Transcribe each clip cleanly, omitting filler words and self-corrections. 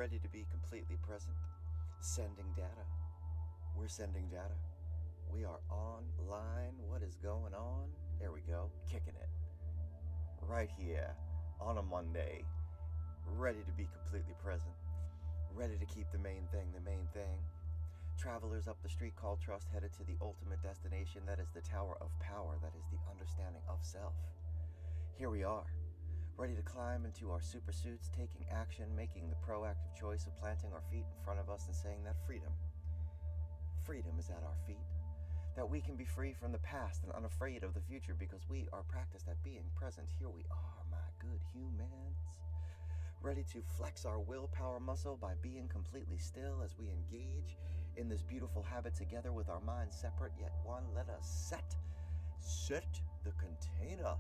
ready to be completely present. Sending data. We're sending data. We are online. What is going on? There we go. Kicking it. Right here on a Monday. Ready to be completely present. Ready to keep the main thing the main thing. Travelers up the street called trust, headed to the ultimate destination. That is the Tower of Power. That is the understanding of self. Here we are, ready to climb into our super suits, taking action, making the proactive choice of planting our feet in front of us and saying that freedom is at our feet. That we can be free from the past and unafraid of the future because we are practiced at being present. Here we are, my good humans. Ready to flex our willpower muscle by being completely still as we engage in this beautiful habit together with our minds separate yet one. Let us set the container.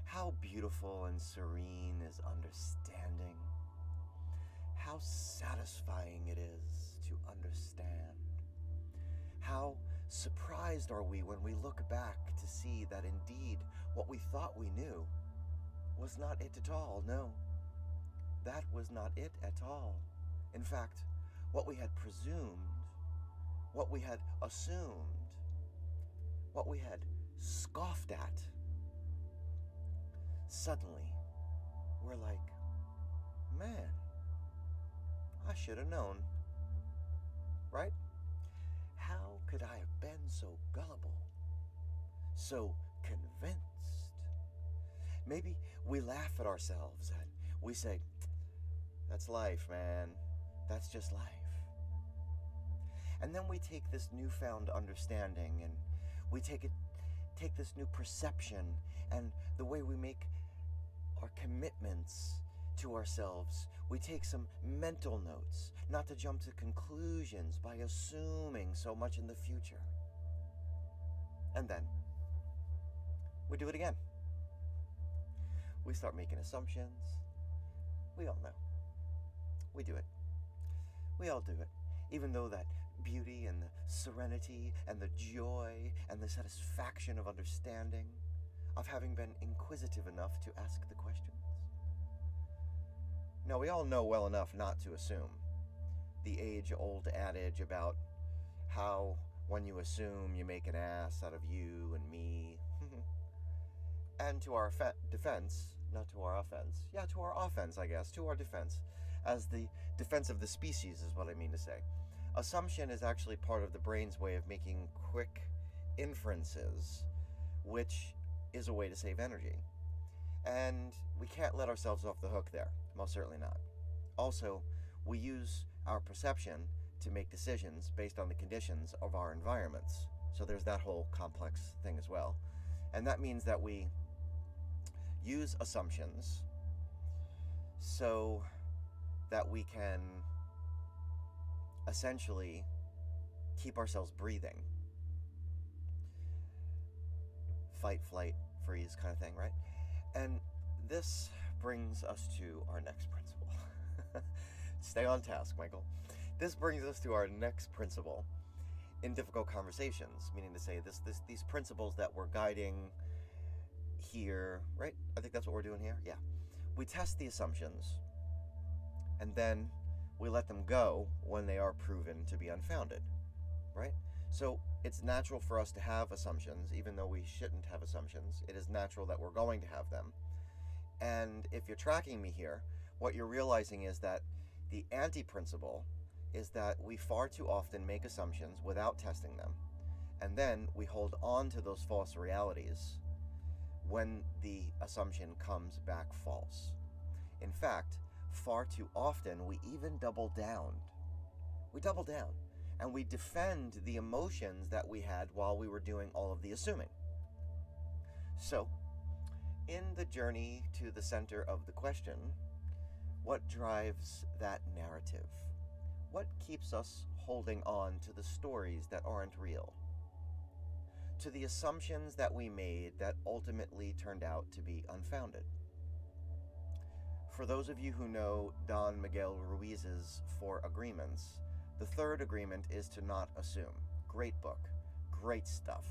How beautiful and serene is understanding. How satisfying it is to understand. How surprised are we when we look back to see that indeed what we thought we knew was not it at all. No, that was not it at all. In fact, what we had presumed, what we had assumed, what we had scoffed at, suddenly we're like, man, I should have known, right? How could I have been so gullible, so convinced? Maybe we laugh at ourselves and we say, that's life, man. That's just life. And then we take this newfound understanding and we take this new perception and the way we make our commitments to ourselves. We take some mental notes, not to jump to conclusions by assuming so much in the future. And then we do it again. We start making assumptions. We all know. We do it. We all do it. Even though that beauty and the serenity and the joy and the satisfaction of understanding, of having been inquisitive enough to ask the questions. Now, we all know well enough not to assume. The age-old adage about how when you assume you make an ass out of you and me. And to our defense, not to our offense, yeah, to our offense, I guess, to our defense, as the defense of the species is what I mean to say. Assumption is actually part of the brain's way of making quick inferences, which is a way to save energy. And we can't let ourselves off the hook there, most certainly not. Also, we use our perception to make decisions based on the conditions of our environments. So there's that whole complex thing as well. And that means that we use assumptions so that we can essentially keep ourselves breathing. Fight, flight, freeze kind of thing, right? And this brings us to our next principle. Stay on task, Michael. This brings us to our next principle in difficult conversations, meaning to say these principles that we're guiding here, right? I think that's what we're doing here. Yeah. We test the assumptions and then we let them go when they are proven to be unfounded, right? So it's natural for us to have assumptions, even though we shouldn't have assumptions. It is natural that we're going to have them. And if you're tracking me here, what you're realizing is that the anti-principle is that we far too often make assumptions without testing them. And then we hold on to those false realities when the assumption comes back false. In fact, far too often we even double down. We double down and we defend the emotions that we had while we were doing all of the assuming. So, in the journey to the center of the question, what drives that narrative? What keeps us holding on to the stories that aren't real? To the assumptions that we made that ultimately turned out to be unfounded? For those of you who know Don Miguel Ruiz's 4 Agreements, the third agreement is to not assume. Great book. Great stuff.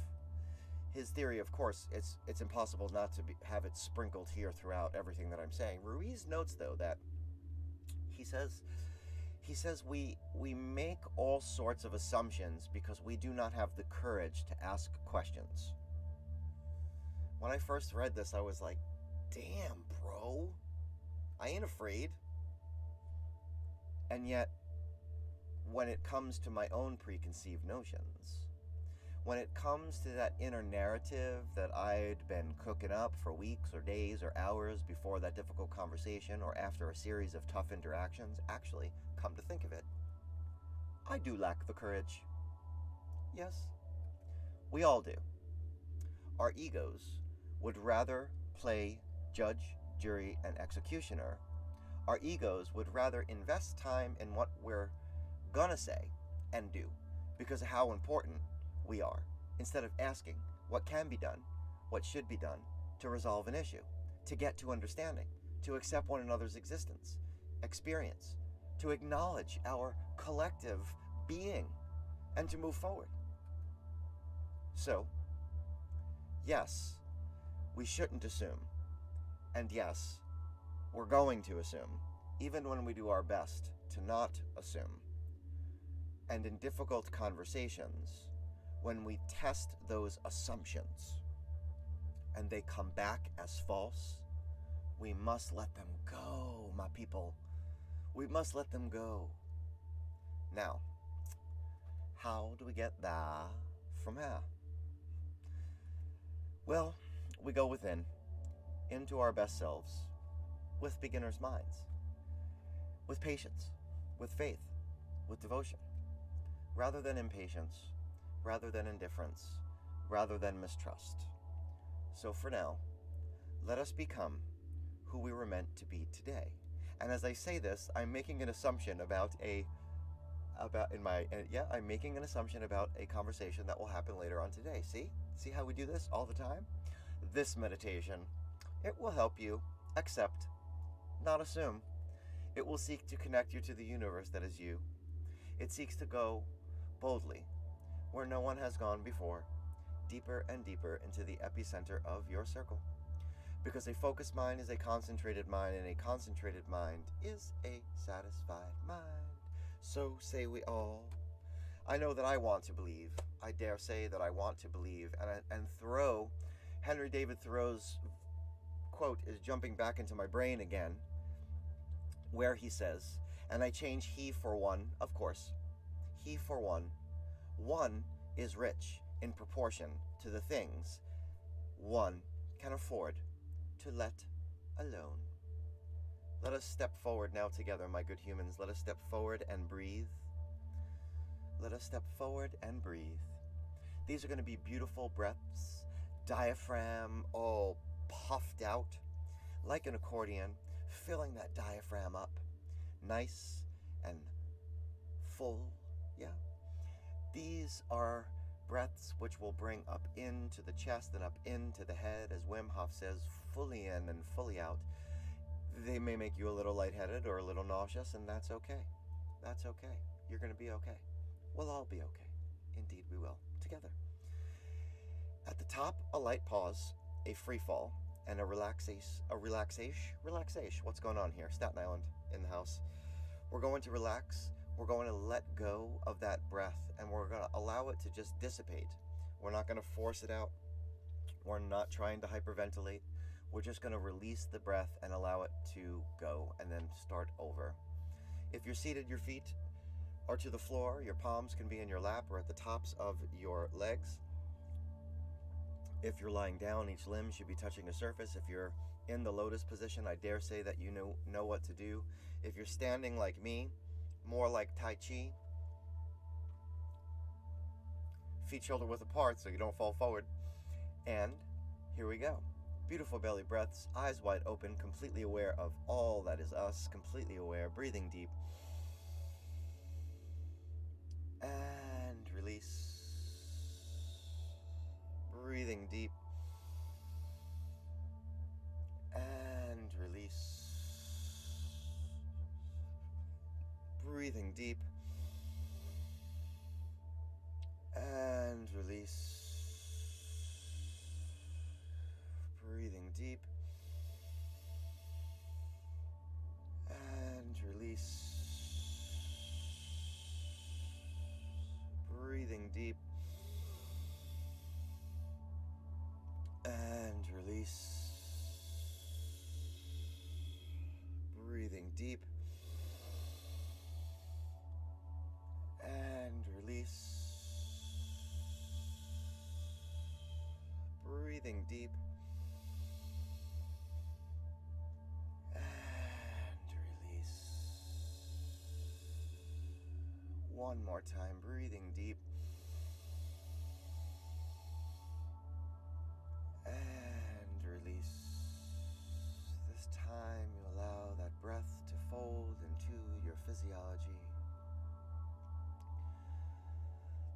his theory, of course, it's impossible not to have it sprinkled here throughout everything that I'm saying. Ruiz notes, though, that he says we make all sorts of assumptions because we do not have the courage to ask questions. When I first read this, I was like, damn, bro, I ain't afraid. And yet, when it comes to my own preconceived notions, when it comes to that inner narrative that I'd been cooking up for weeks or days or hours before that difficult conversation or after a series of tough interactions, actually, come to think of it, I do lack the courage. Yes, we all do. Our egos would rather play judge, jury, and executioner. Our egos would rather invest time in what we're gonna say and do because of how important we are, instead of asking what can be done, what should be done to resolve an issue, to get to understanding, to accept one another's existence, experience, to acknowledge our collective being, and to move forward. So, yes, we shouldn't assume. And yes, we're going to assume, even when we do our best to not assume. And in difficult conversations, when we test those assumptions and they come back as false, we must let them go, my people. We must let them go. Now, how do we get there from here? Well, we go within, into our best selves, with beginner's minds, with patience, with faith, with devotion, rather than impatience, rather than indifference, rather than mistrust. So for now, let us become who we were meant to be today. And as I say this, I'm making an assumption I'm making an assumption about a conversation that will happen later on today. See how we do this all the time? This meditation, it will help you accept, not assume. It will seek to connect you to the universe that is you. It seeks to go boldly where no one has gone before, deeper and deeper into the epicenter of your circle. Because a focused mind is a concentrated mind, and a concentrated mind is a satisfied mind. So say we all. I know that I want to believe. I dare say that I want to believe. And Thoreau, Henry David Thoreau's quote is jumping back into my brain again, where he says, and I change he for one, of course. He for one. One is rich in proportion to the things one can afford to let alone. Let us step forward now together, my good humans. Let us step forward and breathe. Let us step forward and breathe. These are going to be beautiful breaths, diaphragm all puffed out, like an accordion, filling that diaphragm up, nice and full, yeah. These are breaths which will bring up into the chest and up into the head, as Wim Hof says, fully in and fully out. They may make you a little lightheaded or a little nauseous, and that's okay. That's okay. You're going to be okay. We'll all be okay. Indeed, we will. Together. At the top, a light pause, a free fall, and a relaxation. What's going on here? Staten Island in the house. We're going to relax. We're going to let go of that breath, and we're going to allow it to just dissipate. We're not going to force it out. We're not trying to hyperventilate. We're just going to release the breath and allow it to go, and then start over. If you're seated, your feet are to the floor. Your palms can be in your lap or at the tops of your legs. If you're lying down, each limb should be touching the surface. If you're in the lotus position, I dare say that you know what to do. If you're standing like me, more like Tai Chi, feet shoulder width apart so you don't fall forward. And here we go. Beautiful belly breaths, eyes wide open, completely aware of all that is us, completely aware, breathing deep. And release. Breathing deep. And release. Breathing deep. And release. deep. And release. Breathing deep. And release. Breathing deep. And release. Breathing deep. And release. One more time, breathing deep. And release. This time you allow that breath to fold into your physiology,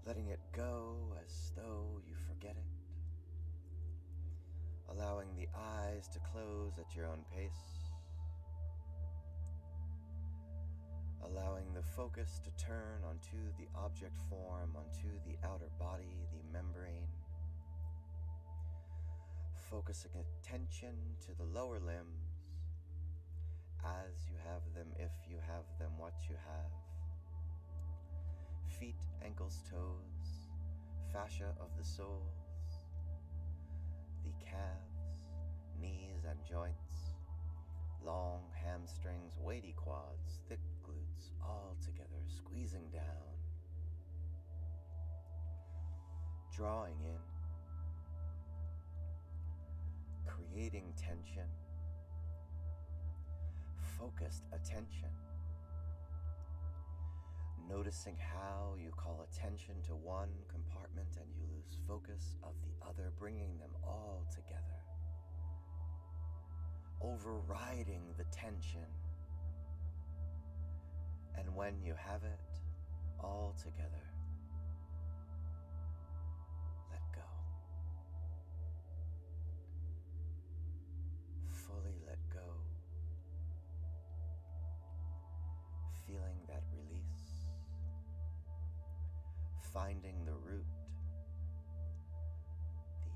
letting it go as though you forget it, allowing the eyes to close at your own pace, allowing the focus to turn onto the object form, onto the outer body, the membrane, focusing attention to the lower limbs as you have them, if you have them, what you have. Feet, ankles, toes, fascia of the soles, the calves, knees and joints, long hamstrings, weighty quads, thick glutes, all together, squeezing down, drawing in, creating tension, focused attention, noticing how you call attention to one compartment and you lose focus of the other, bringing them all together, overriding the tension, and when you have it all together, let go. Fully let go. Feeling that release, finding the root, the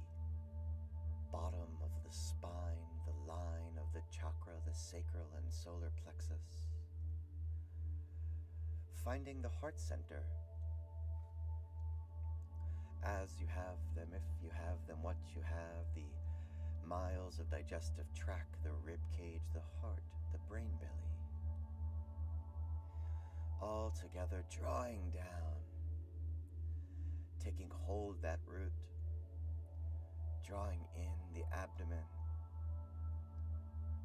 bottom of the spine, the line of the chakra, the sacral and solar plexus, finding the heart center, as you have them, if you have them, what you have, the miles of digestive tract, the rib cage, the heart, the brain belly, all together, drawing down, taking hold that root, drawing in the abdomen,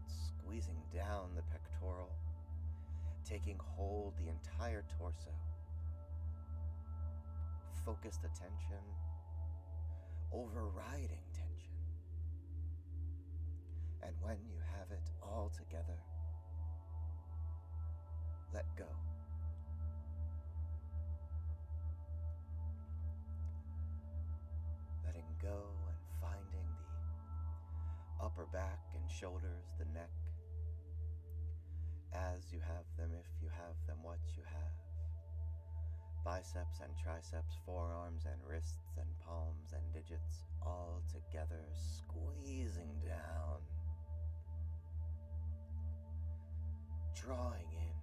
squeezing down the pectoral, taking hold the entire torso, focused attention, overriding tension, and when you have it all together, let go. Letting go and finding the upper back and shoulders, the neck, as you have them, if you have them, what you have. Biceps and triceps, forearms and wrists and palms and digits, all together, squeezing down, drawing in,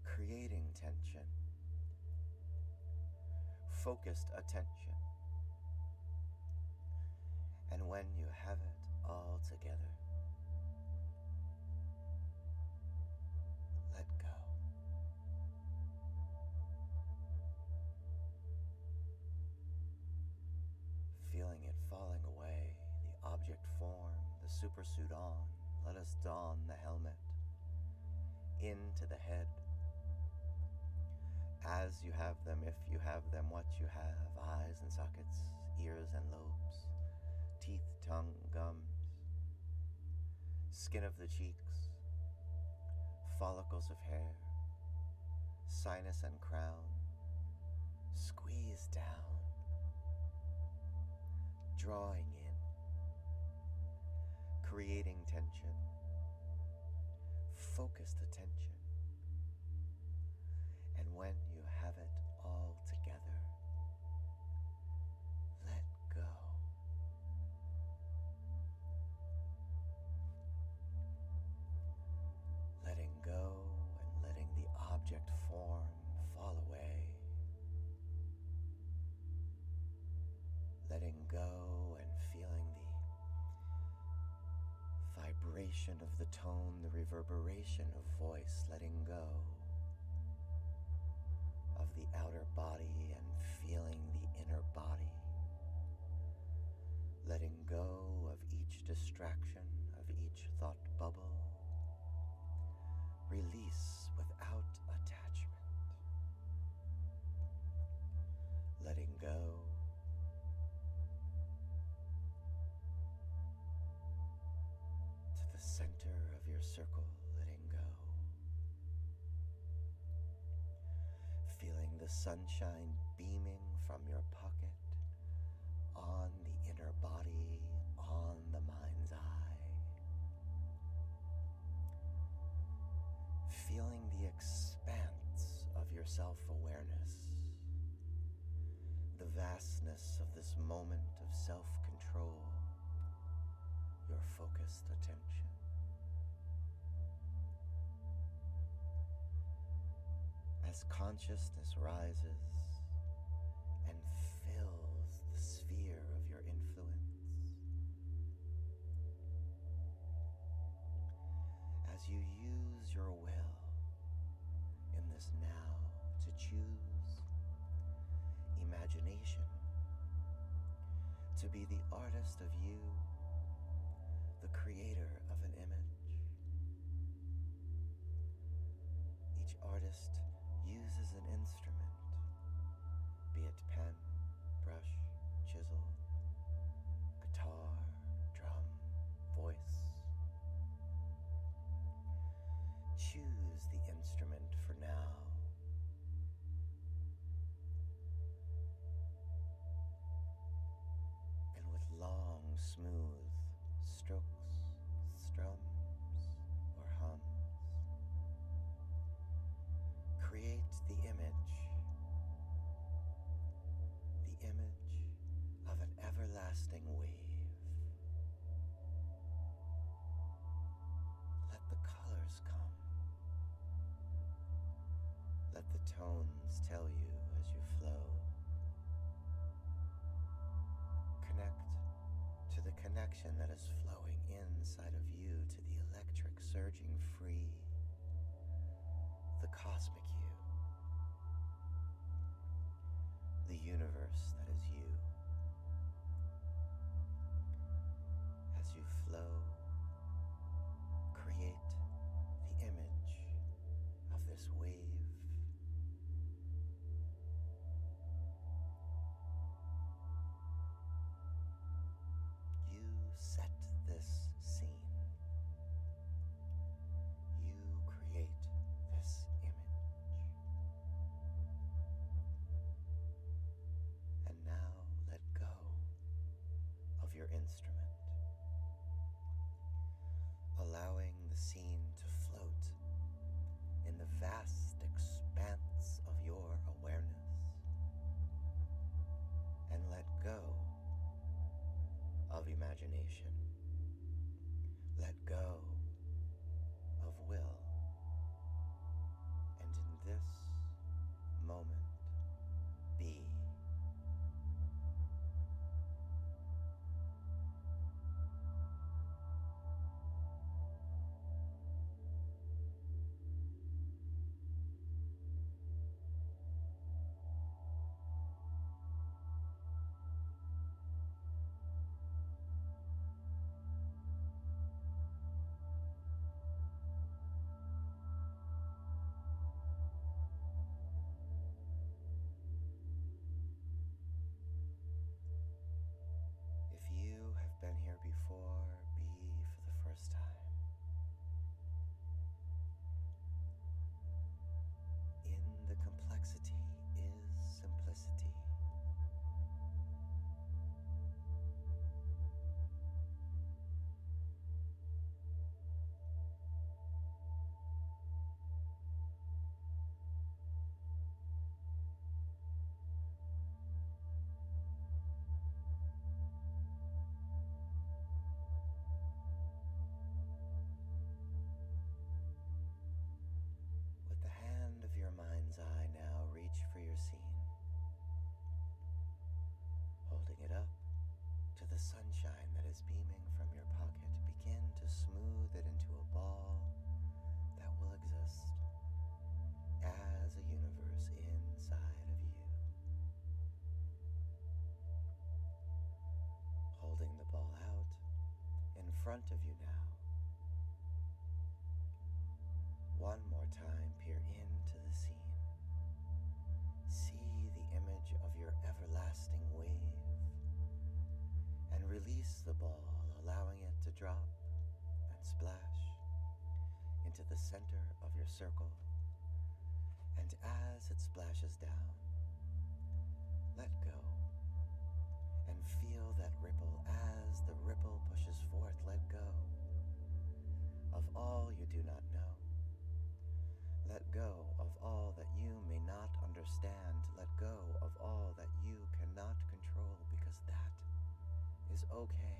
creating tension, focused attention, and when you have it all together, let go. Feeling it falling away, the object form, the supersuit on, let us don the helmet, into the head, as you have them, if you have them, what you have, eyes and sockets, ears and lobes, teeth, tongue, gums, skin of the cheeks, follicles of hair, sinus and crown, squeeze down, drawing in, creating tension, focused attention, and when you have it all together, let go. letting go and feeling the vibration of the tone, the reverberation of voice, letting go of the outer body and feeling the inner body, letting go of each distraction, of each thought bubble. Release without attachment. Letting go. To the center of your circle, letting go. Feeling the sunshine beaming from your pocket on the inner body, on the mind's eye. Feeling the expanse of your self-awareness, the vastness of this moment of self-control, your focused attention. As consciousness rises and fills the sphere of your influence, as you use your will in this now to choose imagination, to be the artist of you, the creator of an image. Each artist uses an instrument, be it pen, brush, chisel, guitar, drum, voice. Choose the instrument for now. And with long, smooth strokes, strums, or hums, create the image of an everlasting wave. Let the colors come. Let the tones tell you as you flow. Connect to the connection that is flowing inside of you, to the electric surging free, the cosmic you, the universe that is you. As you flow, create the image of this wave. You set this scene. You create this image. And now let go of your instrument, allowing the scene to float in the vast expanse of your awareness, and let go of imagination. Let go of will. And in this moment, be. sunshine that is beaming from your pocket, begin to smooth it into a ball that will exist as a universe inside of you. Holding the ball out in front of you now. One more time, peer into the scene. See the image of your everlasting wave and release the ball, allowing it to drop and splash into the center of your circle. And as it splashes down, let go and feel that ripple. As the ripple pushes forth, let go of all you do not know. Let go of all that you may not understand. Let go of all that you cannot control, because that is okay.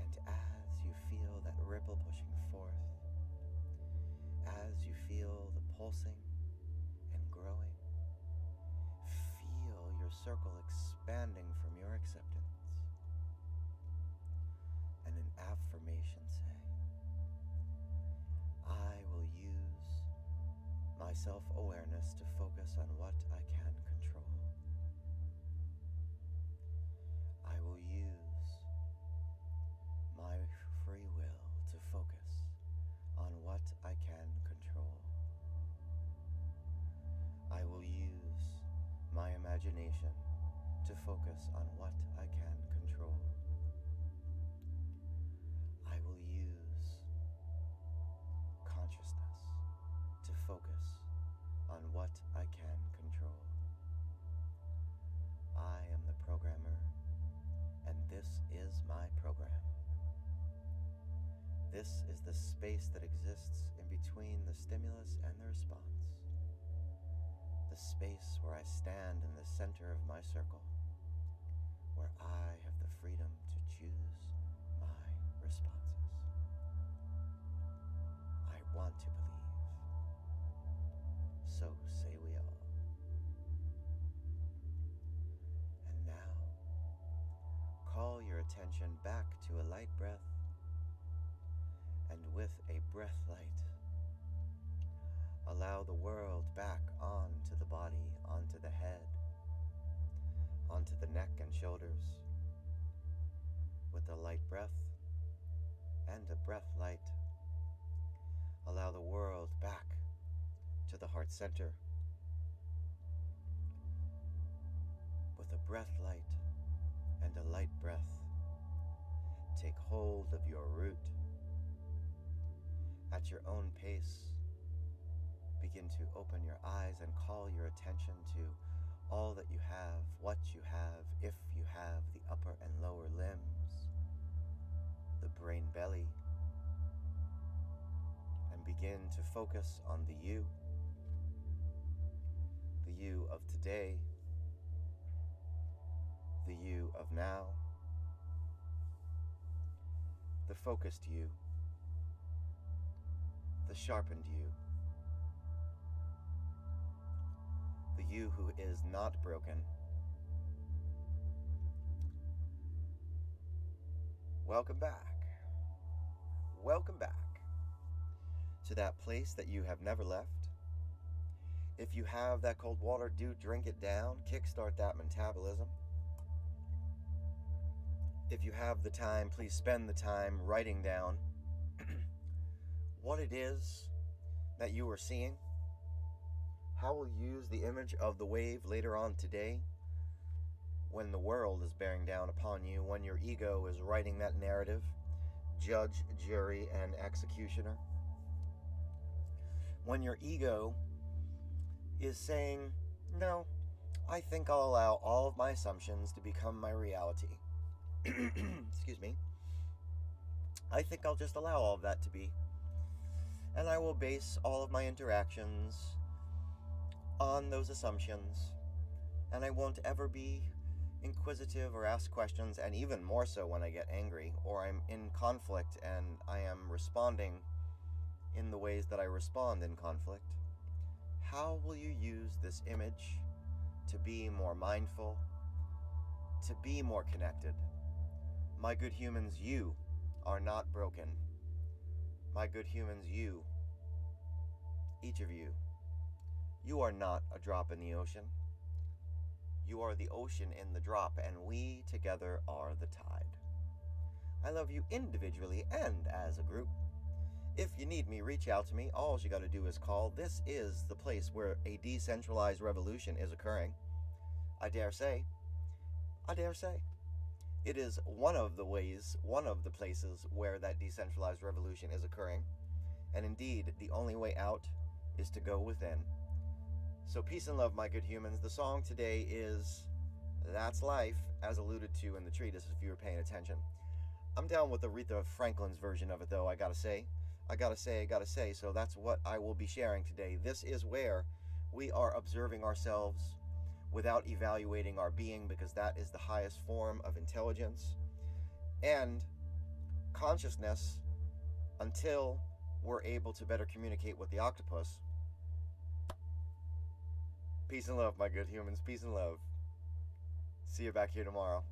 And as you feel that ripple pushing forth, as you feel the pulsing and growing, feel your circle expanding from your acceptance. And an affirmation say, I will use my self-awareness to focus on what I can control. I will use my free will to focus on what I can control. I will use my imagination to focus on what I can control. I will use consciousness to focus on what I can control. I am the programmer, and this is my program. This is the space that exists in between the stimulus and the response. The space where I stand in the center of my circle, where I have the freedom to choose my responses. I want to believe. So say we all. And now, call your attention back to a light breath, and with a breath light, allow the world back onto the body, onto the head, onto the neck and shoulders. With a light breath and a breath light, allow the world back to the heart center. With a breath light and a light breath, take hold of your root. At your own pace, begin to open your eyes and call your attention to all that you have, what you have, if you have the upper and lower limbs, the brain belly, and begin to focus on the you of today, the you of now, the focused you, the sharpened you, the you who is not broken. Welcome back. Welcome back to that place that you have never left. If you have that cold water, do drink it down. Kickstart that metabolism. If you have the time, please spend the time writing down what it is that you are seeing. How we'll use the image of the wave later on today when the world is bearing down upon you, when your ego is writing that narrative, judge, jury, and executioner. When your ego is saying, no, I think I'll allow all of my assumptions to become my reality. Excuse me. I think I'll just allow all of that to be. And I will base all of my interactions on those assumptions. And I won't ever be inquisitive or ask questions, and even more so when I get angry or I'm in conflict and I am responding in the ways that I respond in conflict. How will you use this image to be more mindful, to be more connected. My good humans, you are not broken. My good humans, you, each of you, you are not a drop in the ocean. You are the ocean in the drop, and we together are the tide. I love you individually and as a group. If you need me, reach out to me. All you gotta do is call. This is the place where a decentralized revolution is occurring. I dare say. It is one of the places where that decentralized revolution is occurring. And indeed, the only way out is to go within. So peace and love, my good humans. The song today is That's Life, as alluded to in the treatise, if you were paying attention. I'm down with Aretha Franklin's version of it, though, I gotta say. So that's what I will be sharing today. This is where we are observing ourselves without evaluating our being, because that is the highest form of intelligence and consciousness until we're able to better communicate with the octopus. Peace and love, my good humans. Peace and love. See you back here tomorrow.